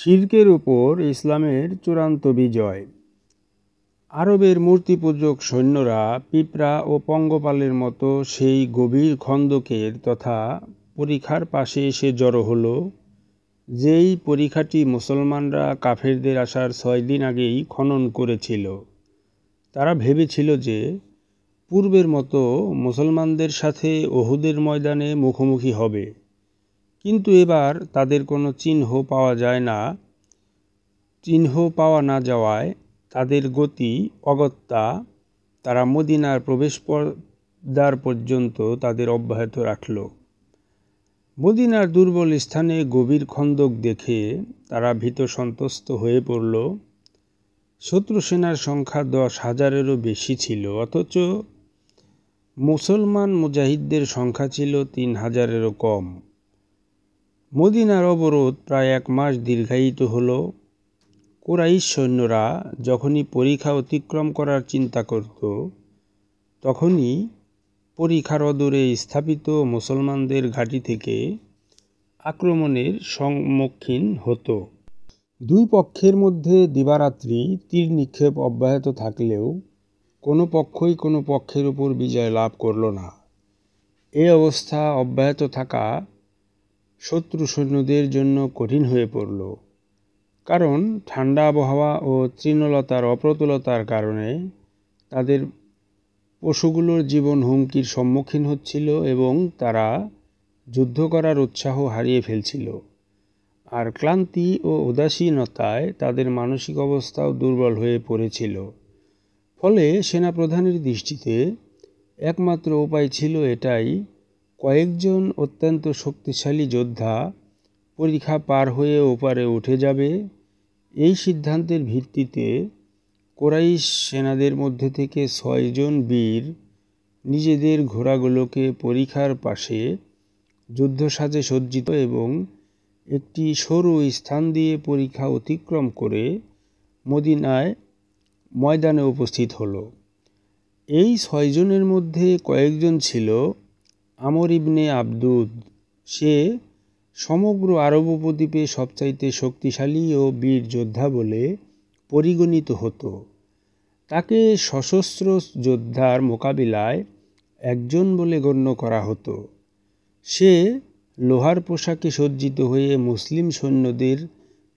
শিরকের উপর ইসলামের চূড়ান্ত বিজয়। আরবের মূর্তিপূজক সৈন্যরা পিঁপড়া ও পঙ্গপালের মতো সেই গভীর খন্দকের তথা পরিখার পাশে এসে জড়ো হলো, যেই পরিখাটি মুসলমানরা কাফেরদের আসার 6 দিন আগেই খনন করেছিল। তারা ভেবেছিল যে পূর্বের মতো মুসলমানদের সাথে উহুদের ময়দানে মুখোমুখি হবে, কিন্তু এবার তাদের কোনো চিহ্ন পাওয়া না যাওয়ায় তাদের গতি অগত্যা তারা মদিনার প্রবেশদ্বার পর্যন্ত তাদের অব্যাহত রাখল। মদিনার দুর্বল স্থানে গভীর খন্দক দেখে তারা ভীত সন্ত্রস্ত হয়ে পড়ল। শত্রু সেনার সংখ্যা 10,000-এরও বেশি ছিল, অথচ মুসলমান মুজাহিদদের সংখ্যা ছিল 3,000-এরও কম। মদিনার অবরোধ প্রায় 1 মাস দীর্ঘায়িত হল। কুরাইশ সৈন্যরা যখনই পরিখা অতিক্রম করার চিন্তা করত, তখনই পরিখার অদূরে স্থাপিত মুসলমানদের ঘাঁটি থেকে আক্রমণের সম্মুখীন হতো। দুই পক্ষের মধ্যে দিবারাত্রি তীর নিক্ষেপ অব্যাহত থাকলেও কোনো পক্ষই কোনো পক্ষের উপর বিজয় লাভ করল না। এ অবস্থা অব্যাহত থাকা শত্রু সৈন্যদের জন্য কঠিন হয়ে পড়ল, কারণ ঠান্ডা আবহাওয়া ও তৃণলতার অপ্রতুলতার কারণে তাদের পশুগুলোর জীবন হুমকির সম্মুখীন হচ্ছিল এবং তারা যুদ্ধ করার উৎসাহ হারিয়ে ফেলছিল। আর ক্লান্তি ও উদাসীনতায় তাদের মানসিক অবস্থাও দুর্বল হয়ে পড়েছিল। ফলে সেনাপ্রধানের দৃষ্টিতে একমাত্র উপায় ছিল এটাই, কয়েকজন অত্যন্ত শক্তিশালী যোদ্ধা পরিখা পার হয়ে ওপারে উঠে যাবে। এই সিদ্ধান্তের ভিত্তিতে কুরাইশ সেনাদের মধ্যে থেকে 6 জন বীর নিজেদের ঘোড়াগুলোকে পরিখার পাশে যুদ্ধসাজে সজ্জিত এবং একটি সরু স্থান দিয়ে পরিখা অতিক্রম করে ময়দানে উপস্থিত হলো। এই 6 জনের মধ্যে কয়েকজন ছিল আমর ইবনে আবদুদ। সে সমগ্র আরব উপদ্বীপে সবচাইতে শক্তিশালী ও বীর যোদ্ধা বলে পরিগণিত হতো। তাকে সশস্ত্র যোদ্ধার মোকাবিলায় একজন বলে গণ্য করা হতো। সে লোহার পোশাকে সজ্জিত হয়ে মুসলিম সৈন্যদের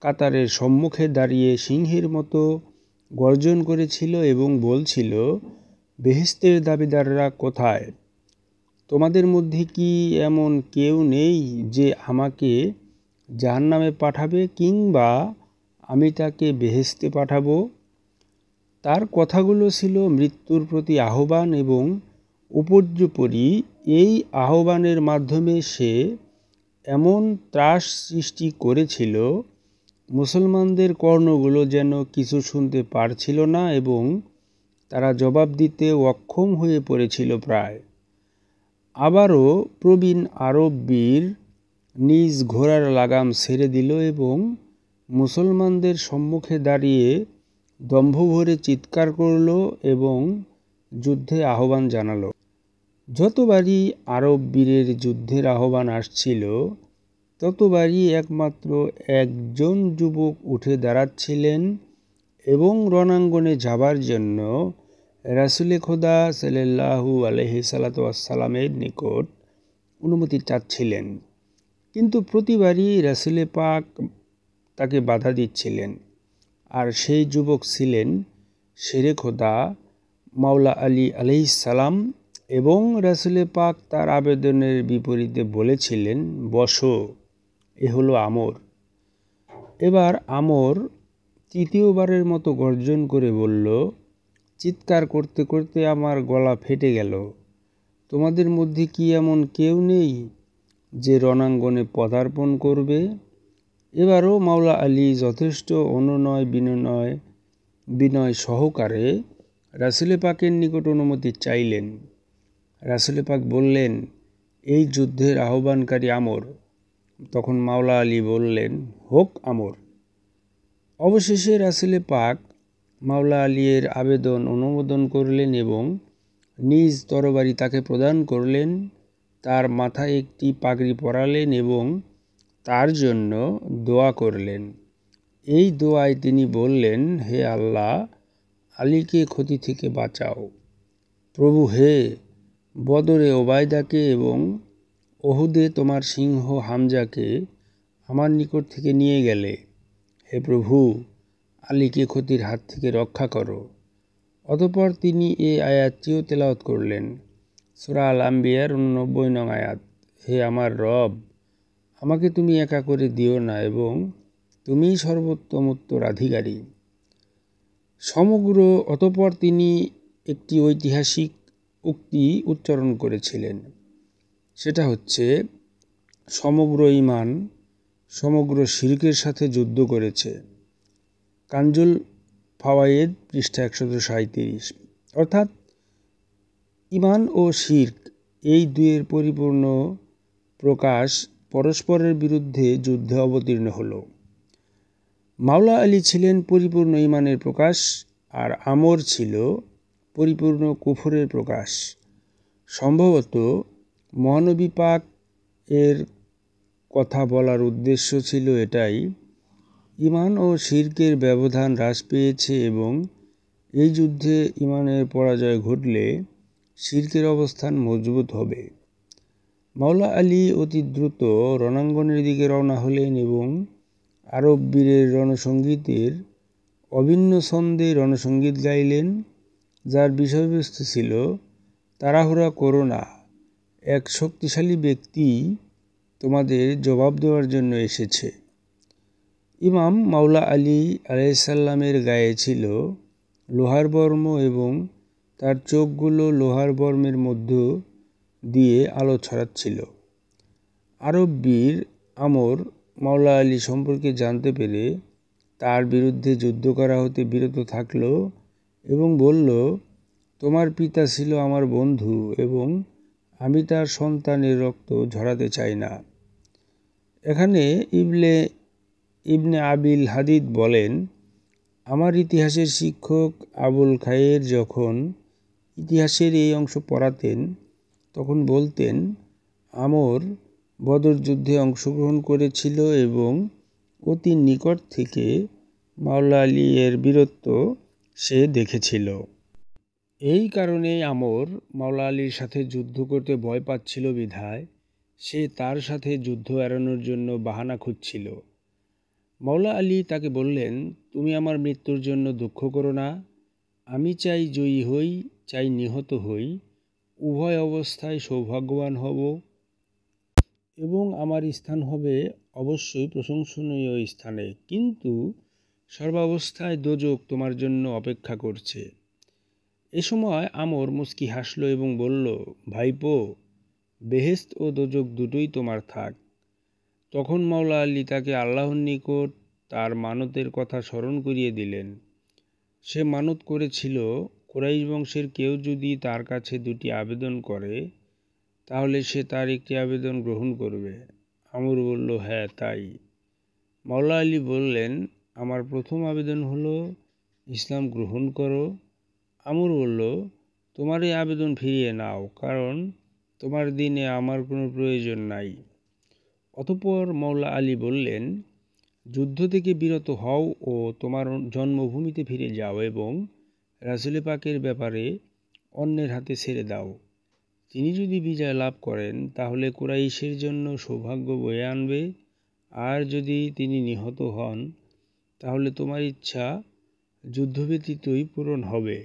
কাতারের সম্মুখে দাঁড়িয়ে সিংহের মতো গর্জন করেছিল এবং বলছিল, বেহেশতের দাবিদাররা কোথায়? তোমাদের মধ্যে কি এমন কেউ নেই যে আমাকে জাহান্নামে পাঠাবে, কিংবা আমি তাকে বেহেশতে পাঠাবো? তার কথাগুলো ছিল মৃত্যুর প্রতি আহ্বান এবং উপর্যুপরি এই আহ্বানের মাধ্যমে সে এমন ত্রাস সৃষ্টি করেছিল, মুসলমানদের কর্ণগুলো যেন কিছু শুনতে পারছিল না এবং তারা জবাব দিতে অক্ষম হয়ে পড়েছিল প্রায়। আবারও প্রবীণ আরব বীর নিজ ঘোড়ার লাগাম ছেড়ে দিল এবং মুসলমানদের সম্মুখে দাঁড়িয়ে দম্ভভরে চিৎকার করল এবং যুদ্ধে আহ্বান জানালো। যতবারই আরব বীরের যুদ্ধের আহ্বান আসছিল, ততবারই একমাত্র একজন যুবক উঠে দাঁড়াচ্ছিলেন এবং রণাঙ্গনে যাবার জন্য রাসূলে খোদা সাল্লাল্লাহু আলাইহি ওয়াসাল্লামের নিকট অনুমতি চাচ্ছিলেন। কিন্তু প্রতিবারই রাসূলে পাক তাকে বাধা দিচ্ছিলেন। আর সেই যুবক ছিলেন শেরে খোদা মাওলা আলী আলাইহিস সালাম, এবং রাসূলে পাক তার আবেদনের বিপরীতে বলেছিলেন, বসো, এ হলো আমর। এবার আমর তৃতীয়বারের মতো গর্জন করে বলল, চিৎকার করতে করতে আমার গলা ফেটে গেল। তোমাদের মধ্যে কি এমন কেউ নেই যে রণাঙ্গনে পদার্পণ করবে? এবারও মাওলা আলী যথেষ্ট বিনয় সহকারে রাসূলে পাকের নিকট অনুমতি চাইলেন। রাসূলে পাক বললেন, এই যুদ্ধের আহ্বানকারী আমর। তখন মাওলা আলী বললেন, হোক আমর। অবশেষে রাসূলে পাক মাওলা আলীর আবেদন অনুমোদন করলেন এবং নিজ তরবারি তাকে প্রদান করলেন। তার মাথায় একটি পাগড়ি পরালেন এবং তার জন্য দোয়া করলেন। এই দোয়ায় তিনি বললেন, হে আল্লাহ, আলীকে ক্ষতি থেকে বাঁচাও। প্রভু হে, বদরে ওবায়দাকে এবং ওহুদে তোমার সিংহ হামজাকে আমার নিকট থেকে নিয়ে গেলে। হে প্রভু, আলীকে ক্ষতির হাত থেকে রক্ষা করো। অতঃপর তিনি এই আয়াতটিও তেলাওয়াত করলেন, সূরা আল আম্বিয়ার 89 নং আয়াত। হে আমার রব, আমাকে তুমি একা করে দিও না এবং তুমিই সর্বোত্তম উত্তরাধিকারী। অতঃপর তিনি একটি ঐতিহাসিক উক্তি উচ্চারণ করেছিলেন। সেটা হচ্ছে, সমগ্র ঈমান সমগ্র শিরকের সাথে যুদ্ধ করেছে। কানজুল ফাওয়ায়েদ পৃষ্ঠা 137। অর্থাৎ ঈমান ও শিরক এই দুয়ের পরিপূর্ণ প্রকাশ পরস্পরের বিরুদ্ধে যুদ্ধে অবতীর্ণ হল। মাওলা আলী ছিলেন পরিপূর্ণ ঈমানের প্রকাশ, আর আমর ছিল পরিপূর্ণ কুফরের প্রকাশ। সম্ভবত মহানবী পাক এর কথা বলার উদ্দেশ্য ছিল এটাই, ঈমান ও শিরকের ব্যবধান হ্রাস পেয়েছে এবং এই যুদ্ধে ঈমানের পরাজয় ঘটলে শিরকের অবস্থান মজবুত হবে। মাওলা আলী অতি দ্রুত রণাঙ্গনের দিকে রওনা হলেন এবং আরব বীরের রণসঙ্গীতের অভিন্ন ছন্দে রণসঙ্গীত গাইলেন, যার বিষয়বস্তু ছিল, তাড়াহুড়া করো না, এক শক্তিশালী ব্যক্তি তোমাদের জবাব দেওয়ার জন্য এসেছে। ইমাম মাওলা আলী আলাইসাল্লামের গায়ে ছিল লোহার বর্ম এবং তার চোখগুলো লোহার বর্মের মধ্য দিয়ে আলো ছড়াচ্ছিল। আরব বীর আমর মাওলা আলী সম্পর্কে জানতে পেরে তার বিরুদ্ধে যুদ্ধ করা হতে বিরত থাকল এবং বলল, তোমার পিতা ছিল আমার বন্ধু এবং আমি তার সন্তানের রক্ত ঝরাতে চাই না। এখানে ইবনে আবিল হাদিদ বলেন, আমার ইতিহাসের শিক্ষক আবুল খায়ের যখন ইতিহাসের এই অংশ পড়াতেন তখন বলতেন, আমর বদর যুদ্ধে অংশগ্রহণ করেছিল এবং অতি নিকট থেকে মাওলা আলী এর বীরত্ব সে দেখেছিল। এই কারণে আমর মাওলা আলীর সাথে যুদ্ধ করতে ভয় পাচ্ছিল বিধায় সে তার সাথে যুদ্ধ এড়ানোর জন্য বাহানা খুঁজছিল। মাওলা আলী তাকে বললেন, তুমি আমার মৃত্যুর জন্য দুঃখ করো না, আমি চাই জয়ী হই, চাই নিহত হই, উভয় অবস্থায় সৌভাগ্যবান হব এবং আমার স্থান হবে অবশ্যই প্রশংসনীয় স্থানে, কিন্তু সর্বাবস্থায় দোজখ তোমার জন্য অপেক্ষা করছে। এ সময় আমর মুচকি হাসল এবং বলল, ভাইপো, বেহেশত ও দোজখ দুটোই তোমার থাক। তখন মাওলা আলী তাকে আল্লাহর নিকট তার মানতের কথা স্মরণ করিয়ে দিলেন। সে মানত করেছিল, কুরাইশ বংশের কেউ যদি তার কাছে দুটি আবেদন করে তাহলে সে তার একটি আবেদন গ্রহণ করবে। আমর বলল, হ্যাঁ তাই। মাওলা আলী বললেন, আমার প্রথম আবেদন হলো ইসলাম গ্রহণ করো। আমর বলল, তোমার এই আবেদন ফিরিয়ে নাও, কারণ তোমার দিনে আমার কোনো প্রয়োজন নাই। অতঃপর মাওলা আলী বললেন, যুদ্ধ থেকে বিরত হও ও তোমার জন্মভূমিতে ফিরে যাও এবং রাসূল পাকের ব্যাপারে অন্যের হাতে ছেড়ে দাও। তিনি যদি বিজয় লাভ করেন তাহলে কুরাইশের জন্য সৌভাগ্য বয়ে আনবে, আর যদি তিনি নিহত হন তাহলে তোমার ইচ্ছা যুদ্ধ ব্যতীতই পূরণ হবে।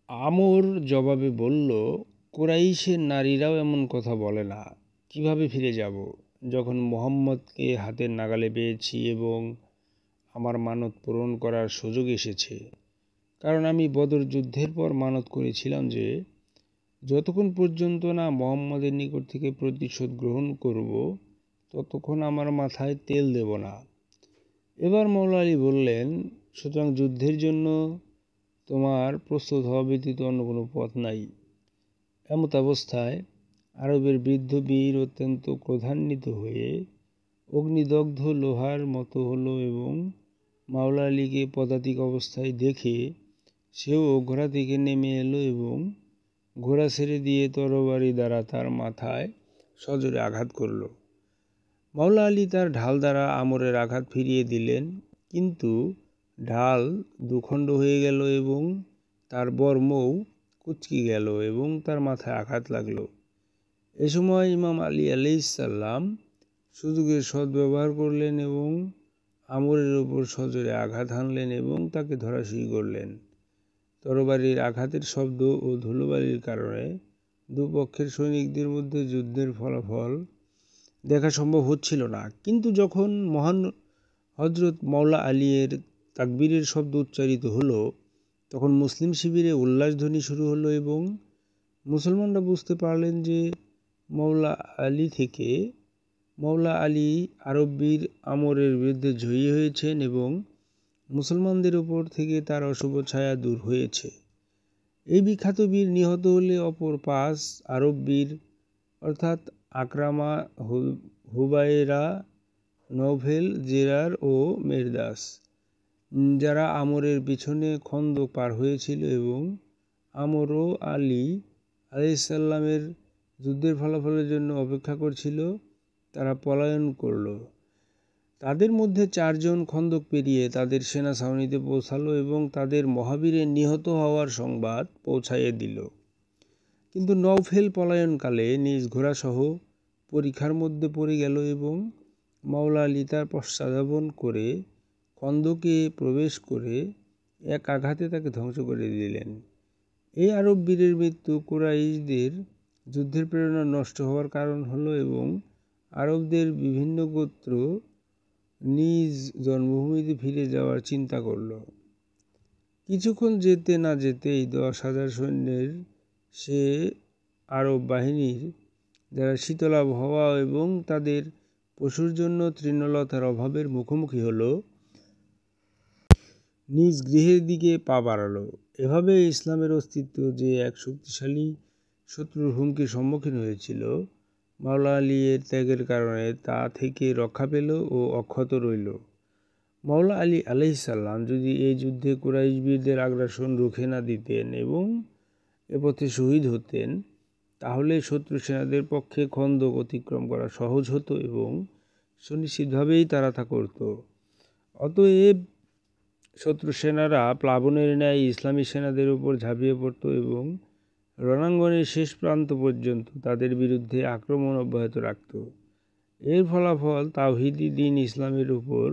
আমর জবাবে বলল, কুরাইশের নারীরাও এমন কথা বলে না। কিভাবে ফিরে যাব, যখন মুহাম্মদকে হাতের নাগালে পেয়েছি এবং আমার মানত পূরণ করার সুযোগ এসেছে। কারণ আমি বদর যুদ্ধের পর মানত করেছিলাম যে যতক্ষণ পর্যন্ত না মুহাম্মদের নিকট থেকে প্রতিশোধ গ্রহণ করব ততক্ষণ আমার মাথায় তেল দেব না। এবার মাওলা আলী বললেন, সুতরাং যুদ্ধের জন্য তোমার প্রস্তুত হওয়া ব্যতীত অন্য কোনো পথ নাই। এমত অবস্থায় আরবের বৃদ্ধ বীর অত্যন্ত ক্রোধান্বিত হয়ে অগ্নিদগ্ধ লোহার মতো হলো এবং মাওলা আলীকে পদাতিক অবস্থায় দেখে সেও ঘোড়া থেকে নেমে এলো এবং ঘোড়া ছেড়ে দিয়ে তরবারি দ্বারা তার মাথায় সজোরে আঘাত করল। মাওলা আলী তার ঢাল দ্বারা আমরের আঘাত ফিরিয়ে দিলেন, কিন্তু ঢাল দুখণ্ড হয়ে গেল এবং তার বর্মও কুঁচকে গেল এবং তার মাথায় আঘাত লাগল। এ সময় ইমাম আলী আলাইহিসসালাম সুযোগের সদ্ব্যবহার করলেন এবং আমরের ওপর সজোরে আঘাত হানলেন এবং তাকে ধরাশায়ী করলেন। তরবারির আঘাতের শব্দ ও ধুলোবালির কারণে দুপক্ষের সৈনিকদের মধ্যে যুদ্ধের ফলাফল দেখা সম্ভব হচ্ছিল না। কিন্তু যখন মহান হযরত মাওলা আলীর তাকবীরের শব্দ উচ্চারিত হলো, তখন মুসলিম শিবিরে উল্লাসধ্বনি শুরু হলো এবং মুসলমানরা বুঝতে পারলেন যে মাওলা আলী আরব বীর আমরের বিরুদ্ধে জয়ী হয়েছেন এবং মুসলমানদের উপর থেকে তার অশুভ ছায়া দূর হয়েছে। এই বিখ্যাত বীর নিহত হলে অপর 5 আরব বীর অর্থাৎ আকরামা, হুবাইরা, নৌফেল, জেরার ও মেরদাস, যারা আমরের পিছনে খন্দক পার হয়েছিল এবং আমর ও আলী আলাইহিসসালামের যুদ্ধের ফলাফলের জন্য অপেক্ষা করছিল, তারা পলায়ন করল। তাদের মধ্যে 4 জন খন্দক পেরিয়ে তাদের সেনা ছাউনিতে পৌঁছালো এবং তাদের মহাবীরের নিহত হওয়ার সংবাদ পৌঁছাইয়ে দিল। কিন্তু নৌফেল পলায়নকালে নিজ ঘোড়াসহ পরিখার মধ্যে পড়ে গেল এবং মাওলা আলী তার পশ্চাদ্ধাবন করে খন্দকে প্রবেশ করে এক আঘাতে তাকে ধ্বংস করে দিলেন। এই আরব বীরের মৃত্যু কুরাইশদের যুদ্ধের প্রেরণা নষ্ট হওয়ার কারণ হলো এবং আরবদের বিভিন্ন গোত্র নিজ জন্মভূমিতে ফিরে যাওয়ার চিন্তা করল। কিছুক্ষণ যেতে না যেতেই 10,000 সৈন্যের সে আরব বাহিনীর যারা শীতল আবহাওয়া এবং তাদের পশুর জন্য তৃণলতার অভাবের মুখোমুখি হলো, নিজ গৃহের দিকে পা বাড়ালো। এভাবে ইসলামের অস্তিত্ব যে এক শক্তিশালী শত্রুর হুমকির সম্মুখীন হয়েছিল, মাওলা আলী এর ত্যাগের কারণে তা থেকে রক্ষা পেল ও অক্ষত রইল। মাওলা আলী আলাইহিসসালাম যদি এই যুদ্ধে কুরাইশ বীরদের আগ্রাসন রুখে না দিতেন এবং এ পথে শহীদ হতেন, তাহলে শত্রু সেনাদের পক্ষে খন্দক অতিক্রম করা সহজ হতো এবং সুনিশ্চিতভাবেই তারা তা করত। অতএব শত্রু সেনারা প্লাবনের ন্যায় ইসলামী সেনাদের উপর ঝাঁপিয়ে পড়ত এবং রণাঙ্গনের শেষ প্রান্ত পর্যন্ত তাদের বিরুদ্ধে আক্রমণ অব্যাহত রাখত। এর ফলাফল তাওহীদি দ্বীন ইসলামের উপর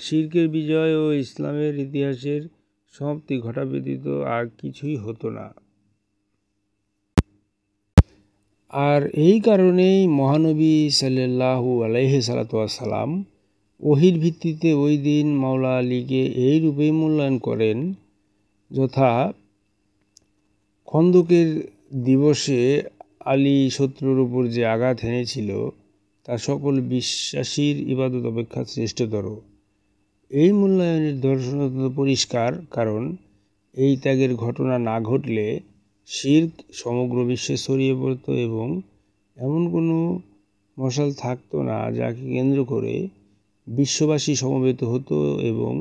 শিরকের বিজয় ও ইসলামের ইতিহাসের সমাপ্তি ঘটা ব্যতীত আর কিছুই হতো না। আর এই কারণেই মহানবী সাল্লাল্লাহু আলাইহি সাল্লাম ওহীর ভিত্তিতে ওই দিন মাওলা আলীকে এই রূপেই মূল্যায়ন করেন, যথা খন্দকের দিবসে আলী শত্রুর উপর যে আঘাত হেনেছিল তা সকল বিশ্বাসীর ইবাদত অপেক্ষা শ্রেষ্ঠতর। এই মূল্যায়নের দর্শন অত্যন্ত পরিষ্কার, কারণ এই ত্যাগের ঘটনা না ঘটলে শিরক সমগ্র বিশ্বে ছড়িয়ে পড়ত এবং এমন কোনো মশাল থাকতো না যাকে কেন্দ্র করে বিশ্ববাসী সমবেত হতো এবং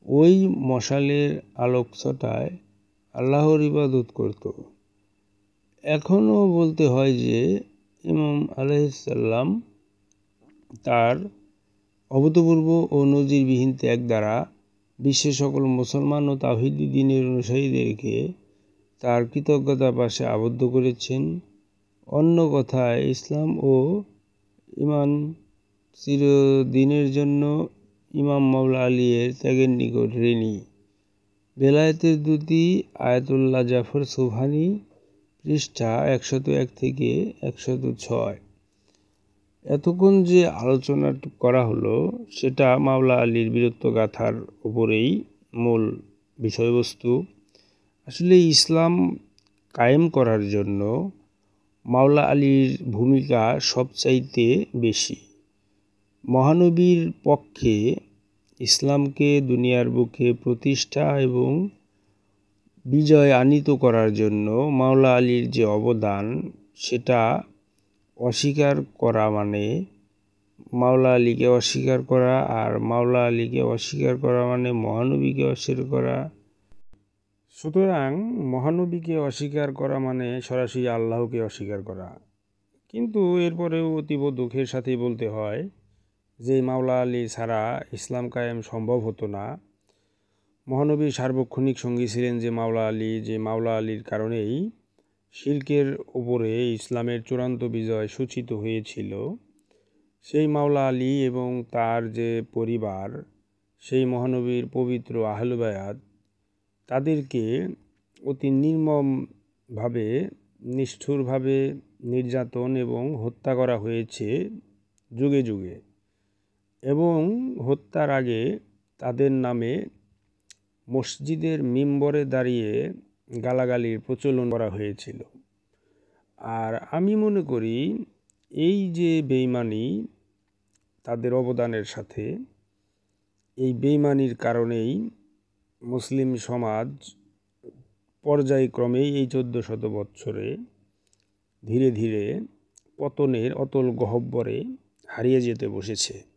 ওই মশালের আলোকছটায় আল্লাহর ইবাদত করত। এখনও বলতে হয় যে ইমাম আলাইহিসসালাম তার অভূতপূর্ব ও নজিরবিহীন ত্যাগ দ্বারা বিশ্বের সকল মুসলমান ও তাওহীদি দ্বীনের অনুসারীদেরকে তার কৃতজ্ঞতার পাশে আবদ্ধ করেছেন। অন্য কথায় ইসলাম ও ঈমান চিরদিনের জন্য ইমাম মাওলা আলী এর ত্যাগের নিকট ঋণী। বেলায়েতের দূতী আয়াতুল্লাহ জাফর সুবহানী, পৃষ্ঠা 101 থেকে 106। এতক্ষণ যে আলোচনা করা হলো সেটা মাওলা আলীর বীরত্ব গাথার উপরেই মূল বিষয়বস্তু। আসলে ইসলাম কায়েম করার জন্য মাওলা আলীর ভূমিকা সবচাইতে বেশি। মহানবীর পক্ষে ইসলামকে দুনিয়ার বুকে প্রতিষ্ঠা এবং বিজয় আনিত করার জন্য মাওলা আলীর যে অবদান, সেটা অস্বীকার করা মানে মাওলা আলীকে অস্বীকার করা, আর মাওলা আলীকে অস্বীকার করা মানে মহানবীকে অস্বীকার করা। সুতরাং মহানবীকে অস্বীকার করা মানে সরাসরি আল্লাহকে অস্বীকার করা। কিন্তু এরপরেও অতীব দুঃখের সাথেই বলতে হয় যে মাওলা আলী ছাড়া ইসলাম কায়েম সম্ভব হতো না। মহানবীর সার্বক্ষণিক সঙ্গী ছিলেন যে মাওলা আলীর কারণেই শিরকের ওপরে ইসলামের চূড়ান্ত বিজয় সূচিত হয়েছিল। সেই মাওলা আলী এবং তার যে পরিবার, সেই মহানবীর পবিত্র আহলে বায়াত, তাদেরকে অতি নির্মমভাবে, নিষ্ঠুরভাবে নির্যাতন এবং হত্যা করা হয়েছে যুগে যুগে, এবং হত্যার আগে তাদের নামে মসজিদের মিম্বরে দাঁড়িয়ে গালাগালির প্রচলন করা হয়েছিল। আর আমি মনে করি এই যে বেঈমানি তাদের অবদানের সাথে, এই বেঈমানির কারণেই মুসলিম সমাজ পর্যায়ক্রমেই এই 1400 বৎসরে ধীরে ধীরে পতনের অতল গহ্বরে হারিয়ে যেতে বসেছে।